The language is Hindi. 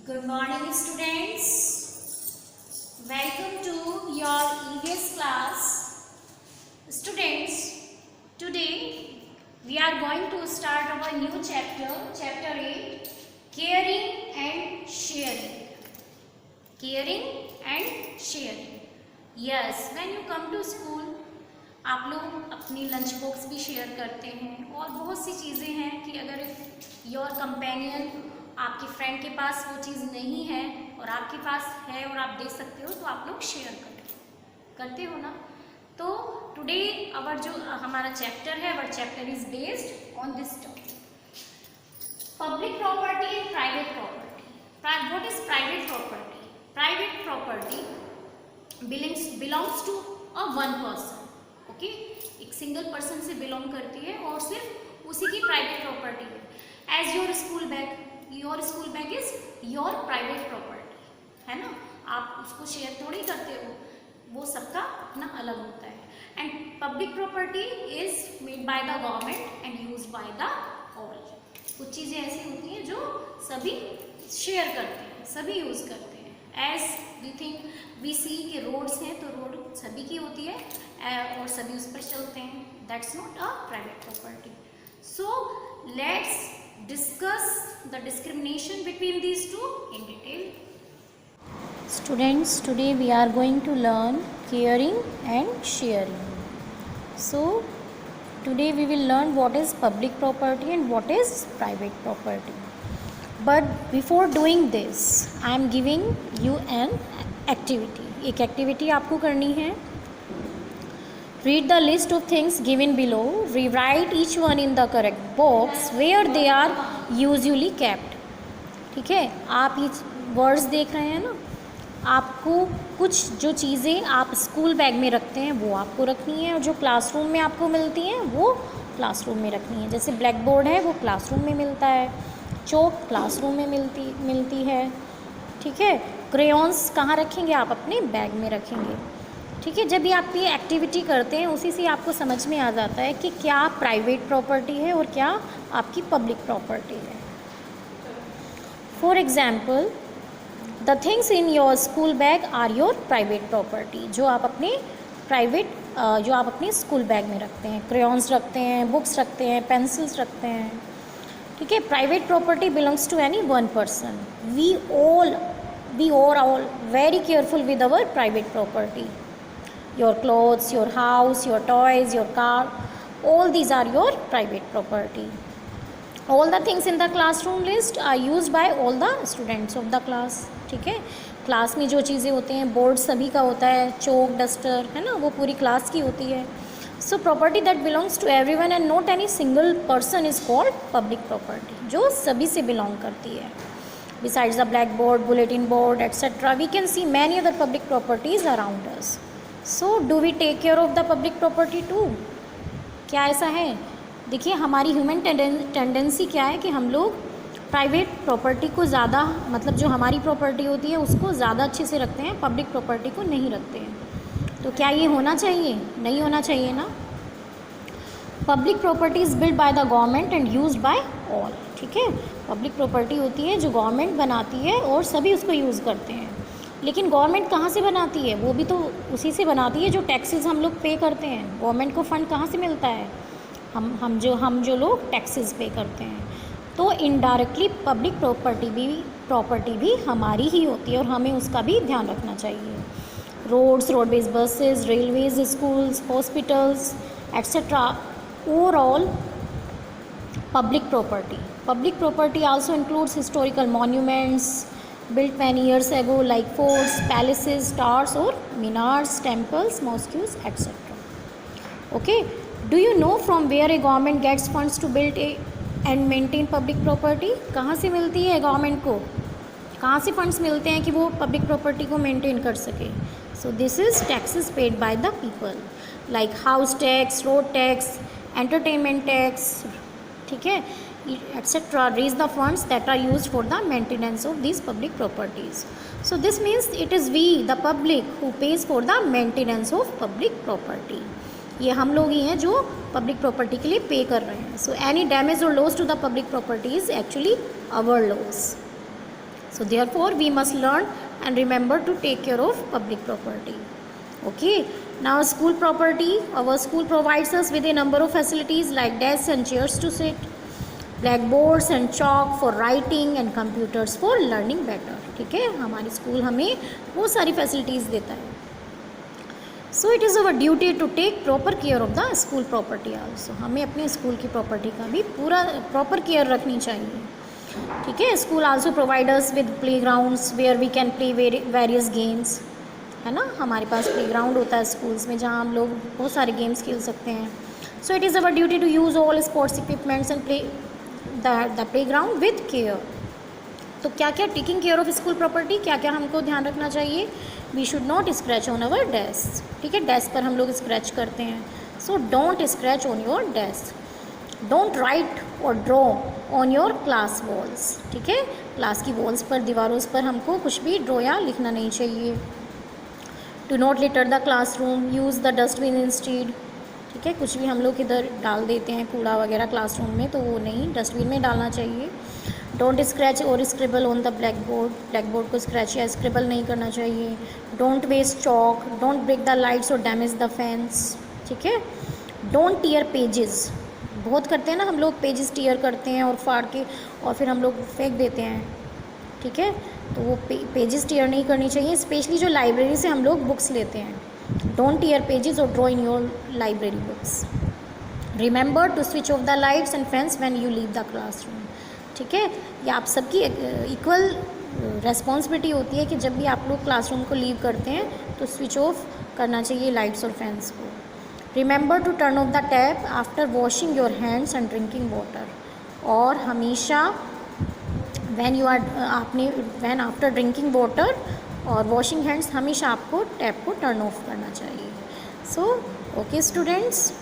Good morning, students. Welcome to your EVS class. Students, today we are going to start our new chapter, chapter 8, Caring and Sharing. Caring and Sharing. Yes, when you come to school, आप लोग अपनी लंच बॉक्स भी शेयर करते हैं और बहुत सी चीज़ें हैं कि अगर योर कंपेनियन आपके फ्रेंड के पास वो चीज़ नहीं है और आपके पास है और आप दे सकते हो तो आप लोग शेयर करते हो ना। तो टुडे अवर जो हमारा चैप्टर है, our chapter is based on this topic, public property and private property. What is private property? Private property belongs to a one person. Okay, एक सिंगल पर्सन से बिलोंग करती है और सिर्फ उसी की प्राइवेट प्रॉपर्टी है। As your school bag is your private property, है ना। आप उसको शेयर थोड़ी करते हो, वो सबका अपना अलग होता है। And public property is made by the government and use by the all. कुछ चीज़ें ऐसी होती हैं जो सभी शेयर करते हैं, सभी यूज करते हैं। एज वी सी के रोड्स हैं तो रोड सभी की होती है और सभी उस पर चलते हैं। That's not a private property. So let's discuss the discrimination between these two in detail. Students, today we are going to learn caring and sharing. So today we will learn what is public property and what is private property. But before doing this, I am giving you an activity. एक activity आपको करनी है। Read the list of things given below. Rewrite each one in the correct box where they are usually kept. ठीक है, आप ये वर्ड्स देख रहे हैं ना। आपको कुछ जो चीज़ें आप स्कूल बैग में रखते हैं वो आपको रखनी है और जो क्लासरूम में आपको मिलती हैं वो क्लासरूम में रखनी है। जैसे ब्लैक बोर्ड है वो क्लासरूम में मिलता है, चौक क्लासरूम में मिलती है। ठीक है, क्रेयॉन्स कहाँ रखेंगे? आप अपने बैग में रखेंगे। ठीक है, जब भी आप ये एक्टिविटी करते हैं उसी से आपको समझ में आ जाता है कि क्या प्राइवेट प्रॉपर्टी है और क्या आपकी पब्लिक प्रॉपर्टी है। For example, the things in your school bag are your private property. जो आप अपने स्कूल बैग में रखते हैं, क्रेयॉन्स रखते हैं, बुक्स रखते हैं, पेंसिल्स रखते हैं। ठीक है, private property belongs to any one person. We are all very careful with our private property. Your clothes, your house, your toys, your car, all these are your private property. All the things in the classroom list are used by all the students of the class. ठीक है, क्लास में जो चीज़ें होते हैं, बोर्ड सभी का होता है, चौक, डस्टर, है ना, वो पूरी क्लास की होती है। So property that belongs to everyone and not any single person is called public property, जो सभी से belong करती है। Besides the blackboard, bulletin board, etc., we can see many other public properties around us. So do we take care of the public property too? क्या ऐसा है? देखिए, हमारी ह्यूमन टेंडेंसी क्या है कि हम लोग प्राइवेट प्रॉपर्टी को ज़्यादा, मतलब जो हमारी प्रॉपर्टी होती है उसको ज़्यादा अच्छे से रखते हैं, पब्लिक प्रॉपर्टी को नहीं रखते हैं। तो क्या ये होना चाहिए? नहीं होना चाहिए ना। Public property is build by the government and used by all. ठीक है, पब्लिक प्रॉपर्टी होती है जो गवर्नमेंट बनाती है और सभी उसको यूज़ करते हैं। लेकिन गवर्नमेंट कहाँ से बनाती है? वो भी तो उसी से बनाती है जो टैक्सेस हम लोग पे करते हैं। गवर्नमेंट को फ़ंड कहाँ से मिलता है? हम जो लोग टैक्सेस पे करते हैं। तो इनडायरेक्टली पब्लिक प्रॉपर्टी भी हमारी ही होती है और हमें उसका भी ध्यान रखना चाहिए। Roads, roadways, buses, railways, schools, hospitals etcetera, overall public property. Public property also includes historical monuments built many years ago like forts, palaces, towers or minars, temples, mosques, etc. Okay, do you know from where a government gets funds to build and maintain public property? कहाँ से मिलती है गवर्नमेंट को? कहाँ से फंड्स मिलते हैं कि वो पब्लिक प्रॉपर्टी को मेंटेन कर सके? So this is taxes paid by the people like house tax, road tax, entertainment tax, ठीक है, etc. raise the funds that are used for the maintenance of these public properties. So this means it is we, the public, who pays for the maintenance of public property. ये हम लोग ही हैं जो पब्लिक प्रॉपर्टी के लिए पे कर रहे हैं। सो एनी डैमेज और loss to the public property is actually our loss. So therefore we must learn and remember to take care of public property. Okay, now school property. Our school provides us with a number of facilities like desks and chairs to sit, blackboards and chalk for writing and computers for learning better. ठीक है, हमारी स्कूल हमें बहुत सारी फैसिलिटीज़ देता है. So it is our duty to take proper care of the school property also. हमें अपने स्कूल की प्रॉपर्टी का भी पूरा प्रॉपर केयर रखनी चाहिए. ठीक है, school also provide us with playgrounds where we can play various games. है ना, हमारे पास प्ले ग्राउंड होता है स्कूल्स में जहाँ हम लोग बहुत सारे गेम्स खेल सकते हैं. So it is our duty to use all sports equipments and play the playground with care. तो क्या क्या taking care of school property, क्या क्या हमको ध्यान रखना चाहिए. We should not scratch on our desk. ठीक है, डेस्क पर हम लोग स्क्रैच करते हैं. So don't scratch on your desk. Don't write और draw on your class walls. ठीक है, क्लास की वॉल्स पर, दीवारों पर हमको कुछ भी ड्रॉ या लिखना नहीं चाहिए. Do not litre the classroom. Use the dustbin instead. ठीक है, कुछ भी हम लोग इधर डाल देते हैं कूड़ा वगैरह क्लासरूम में, तो वो नहीं, डस्टबिन में डालना चाहिए. डोंट स्क्रैच और scribble on the blackboard. Blackboard को स्क्रैच या स्क्रिबल नहीं करना चाहिए. Don't waste chalk. Don't break the lights और डैमेज द फैंस. ठीक है, डोंट टीयर पेजेस. बहुत करते हैं ना हम लोग, पेजेस टीयर करते हैं और फाड़ के और फिर हम लोग फेंक देते हैं. ठीक है, तो वो पेजेस टीयर नहीं करनी चाहिए, स्पेशली जो लाइब्रेरी से हम लोग बुक्स लेते हैं. डोंट टीयर पेजेस और draw in your library books. Remember to switch off the lights and fans when you leave the classroom. ठीक है, ये आप सबकी इक्वल रेस्पॉन्सिबिलिटी होती है कि जब भी आप लोग क्लासरूम को लीव करते हैं तो स्विच ऑफ करना चाहिए लाइट्स और फैंस को. Remember to turn off the tap after washing your hands and drinking water. और हमेशा व्हेन आफ्टर ड्रिंकिंग वाटर और वॉशिंग हैंड्स हमेशा आपको टैप को टर्न ऑफ करना चाहिए. So okay students,